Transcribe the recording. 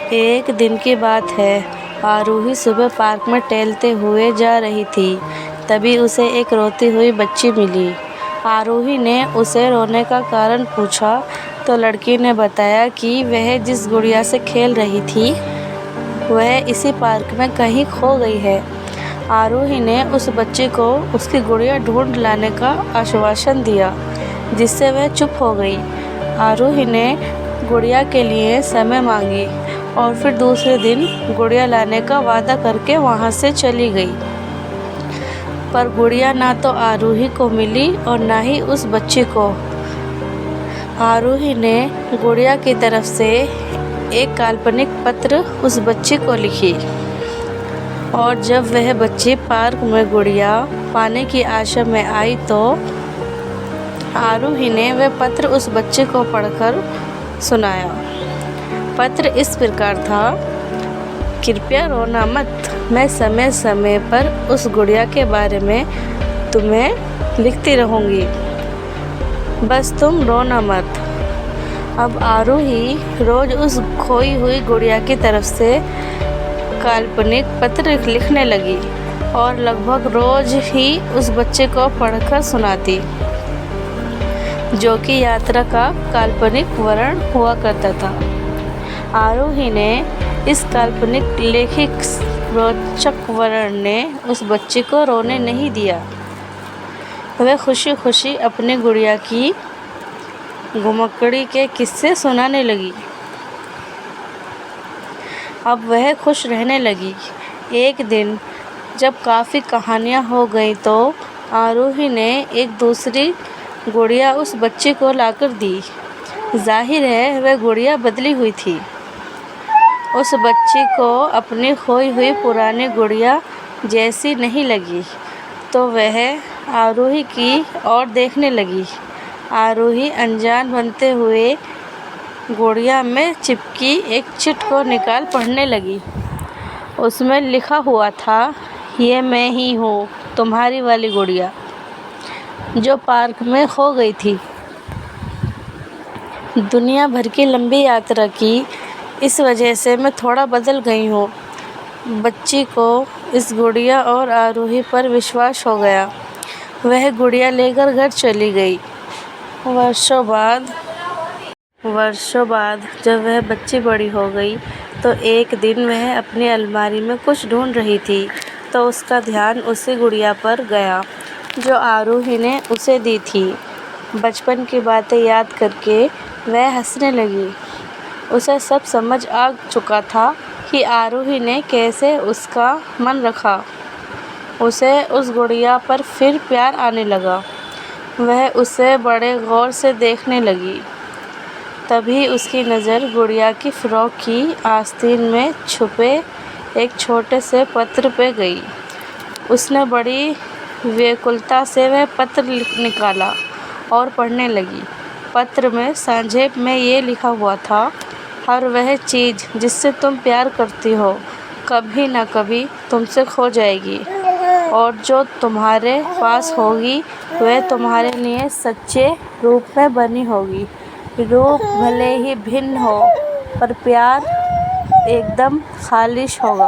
एक दिन की बात है। आरूही सुबह पार्क में टहलते हुए जा रही थी। तभी उसे एक रोती हुई बच्ची मिली। आरूही ने उसे रोने का कारण पूछा तो लड़की ने बताया कि वह जिस गुड़िया से खेल रही थी वह इसी पार्क में कहीं खो गई है। आरूही ने उस बच्ची को उसकी गुड़िया ढूंढ लाने का आश्वासन दिया, जिससे वह चुप हो गई। आरूही ने गुड़िया के लिए समय मांगी और फिर दूसरे दिन गुड़िया लाने का वादा करके वहाँ से चली गई। पर गुड़िया ना तो आरूही को मिली और ना ही उस बच्ची को। आरूही ने गुड़िया की तरफ से एक काल्पनिक पत्र उस बच्ची को लिखी और जब वह बच्ची पार्क में गुड़िया पाने की आशा में आई तो आरूही ने वह पत्र उस बच्चे को पढ़कर सुनाया। पत्र इस प्रकार था, कृपया रोना मत, मैं समय समय पर उस गुड़िया के बारे में तुम्हें लिखती रहूँगी, बस तुम रोना मत। अब आरूही रोज़ उस खोई हुई गुड़िया की तरफ से काल्पनिक पत्र लिखने लगी और लगभग रोज़ ही उस बच्चे को पढ़कर सुनाती, जो कि यात्रा का काल्पनिक वर्णन हुआ करता था। आरूही ने इस काल्पनिक लेखिक रोचक वर्णन ने उस बच्चे को रोने नहीं दिया। वह खुशी खुशी अपनी गुड़िया की घुमक्कड़ी के किस्से सुनाने लगी। अब वह खुश रहने लगी। एक दिन जब काफ़ी कहानियाँ हो गई तो आरूही ने एक दूसरी गुड़िया उस बच्चे को लाकर दी। जाहिर है वह गुड़िया बदली हुई थी। उस बच्ची को अपनी खोई हुई पुरानी गुड़िया जैसी नहीं लगी तो वह आरूही की ओर देखने लगी। आरूही अनजान बनते हुए गुड़िया में चिपकी एक चिट को निकाल पढ़ने लगी। उसमें लिखा हुआ था, ये मैं ही हूँ, तुम्हारी वाली गुड़िया जो पार्क में खो गई थी। दुनिया भर की लंबी यात्रा की इस वजह से मैं थोड़ा बदल गई हूँ। बच्ची को इस गुड़िया और आरूही पर विश्वास हो गया। वह गुड़िया लेकर घर चली गई। वर्षों बाद जब वह बच्ची बड़ी हो गई तो एक दिन वह अपनी अलमारी में कुछ ढूंढ रही थी तो उसका ध्यान उसी गुड़िया पर गया जो आरूही ने उसे दी थी। बचपन की बातें याद करके वह हंसने लगी। उसे सब समझ आ चुका था कि आरूही ने कैसे उसका मन रखा। उसे उस गुड़िया पर फिर प्यार आने लगा। वह उसे बड़े गौर से देखने लगी। तभी उसकी नज़र गुड़िया की फ्रॉक की आस्तीन में छुपे एक छोटे से पत्र पे गई। उसने बड़ी व्याकुलता से वह पत्र निकाला और पढ़ने लगी। पत्र में संक्षेप में ये लिखा हुआ था, हर वह चीज़ जिससे तुम प्यार करती हो कभी ना कभी तुमसे खो जाएगी और जो तुम्हारे पास होगी वह तुम्हारे लिए सच्चे रूप में बनी होगी। रूप भले ही भिन्न हो पर प्यार एकदम खालिश होगा।